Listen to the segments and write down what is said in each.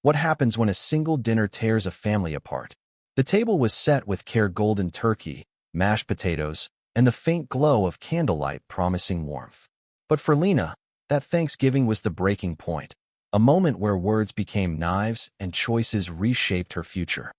What happens when a single dinner tears a family apart? The table was set with golden turkey, mashed potatoes, and the faint glow of candlelight promising warmth. But for Lena, that Thanksgiving was the breaking point, a moment where words became knives and choices reshaped her future.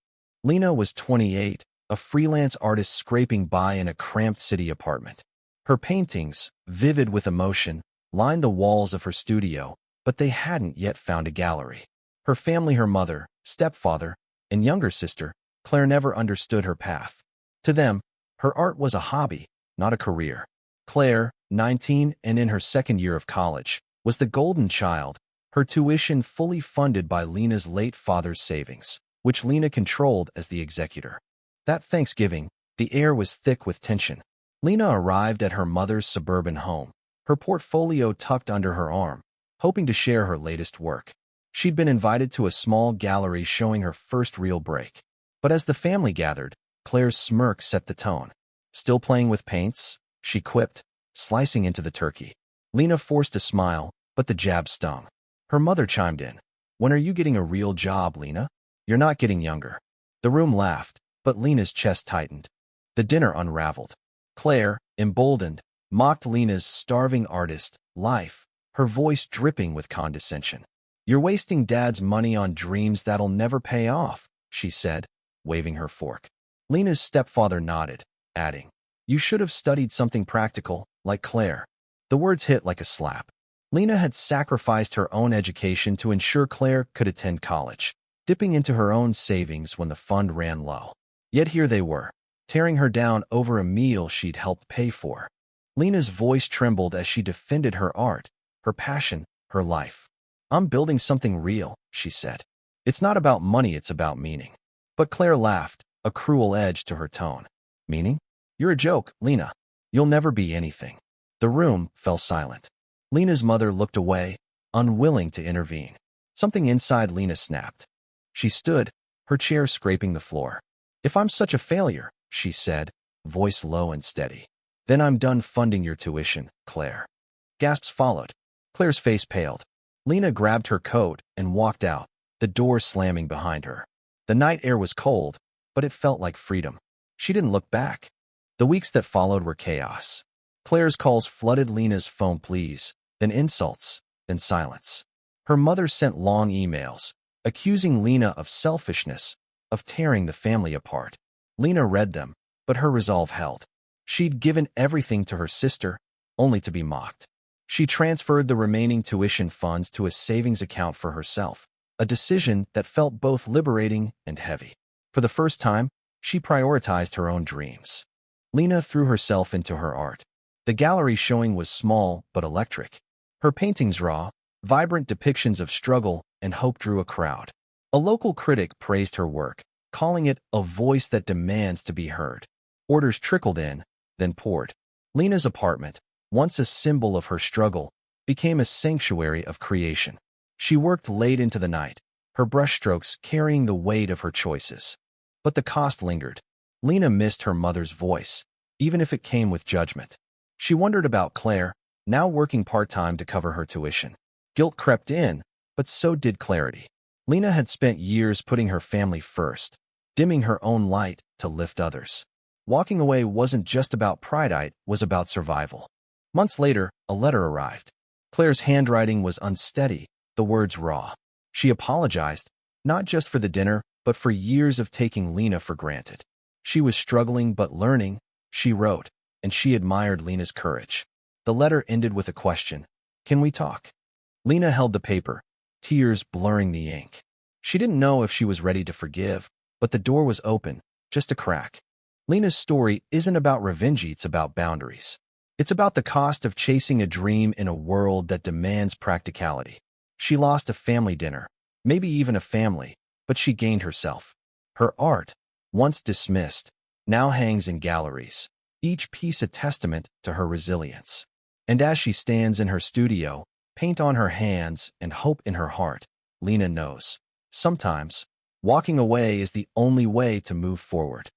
Lena was 28, a freelance artist scraping by in a cramped city apartment. Her paintings, vivid with emotion, lined the walls of her studio, but they hadn't yet found a gallery. Her family, her mother, stepfather, and younger sister, Claire, never understood her path. To them, her art was a hobby, not a career. Claire, 19 and in her second year of college, was the golden child, her tuition fully funded by Lena's late father's savings, which Lena controlled as the executor. That Thanksgiving, the air was thick with tension. Lena arrived at her mother's suburban home, her portfolio tucked under her arm, hoping to share her latest work. She'd been invited to a small gallery showing her first real break. But as the family gathered, Claire's smirk set the tone. "Still playing with paints?" she quipped, slicing into the turkey. Lena forced a smile, but the jab stung. Her mother chimed in. "When are you getting a real job, Lena? You're not getting younger." The room laughed, but Lena's chest tightened. The dinner unraveled. Claire, emboldened, mocked Lena's starving artist life, her voice dripping with condescension. "You're wasting Dad's money on dreams that'll never pay off," she said, waving her fork. Lena's stepfather nodded, adding, "You should have studied something practical, like Claire." The words hit like a slap. Lena had sacrificed her own education to ensure Claire could attend college, dipping into her own savings when the fund ran low. Yet here they were, tearing her down over a meal she'd helped pay for. Lena's voice trembled as she defended her art, her passion, her life. "I'm building something real," she said. "It's not about money, it's about meaning." But Claire laughed, a cruel edge to her tone. "Meaning? You're a joke, Lena. You'll never be anything." The room fell silent. Lena's mother looked away, unwilling to intervene. Something inside Lena snapped. She stood, her chair scraping the floor. "If I'm such a failure," she said, voice low and steady, "then I'm done funding your tuition, Claire." Gasps followed. Claire's face paled. Lena grabbed her coat and walked out, the door slamming behind her. The night air was cold, but it felt like freedom. She didn't look back. The weeks that followed were chaos. Claire's calls flooded Lena's phone, please, then insults, then silence. Her mother sent long emails, accusing Lena of selfishness, of tearing the family apart. Lena read them, but her resolve held. She'd given everything to her sister, only to be mocked. She transferred the remaining tuition funds to a savings account for herself, a decision that felt both liberating and heavy. For the first time, she prioritized her own dreams. Lena threw herself into her art. The gallery showing was small but electric. Her paintings raw, vibrant depictions of struggle and hope drew a crowd. A local critic praised her work, calling it a voice that demands to be heard. Orders trickled in, then poured. Lena's apartment, once a symbol of her struggle, became a sanctuary of creation. She worked late into the night, her brushstrokes carrying the weight of her choices. But the cost lingered. Lena missed her mother's voice, even if it came with judgment. She wondered about Claire, now working part-time to cover her tuition. Guilt crept in, but so did clarity. Lena had spent years putting her family first, dimming her own light to lift others. Walking away wasn't just about pride, it was about survival. Months later, a letter arrived. Claire's handwriting was unsteady, the words raw. She apologized, not just for the dinner, but for years of taking Lena for granted. She was struggling but learning, she wrote, and she admired Lena's courage. The letter ended with a question. "Can we talk?" Lena held the paper, tears blurring the ink. She didn't know if she was ready to forgive, but the door was open, just a crack. Lena's story isn't about revenge, it's about boundaries. It's about the cost of chasing a dream in a world that demands practicality. She lost a family dinner, maybe even a family, but she gained herself. Her art, once dismissed, now hangs in galleries, each piece a testament to her resilience. And as she stands in her studio, paint on her hands and hope in her heart, Lena knows, sometimes, walking away is the only way to move forward.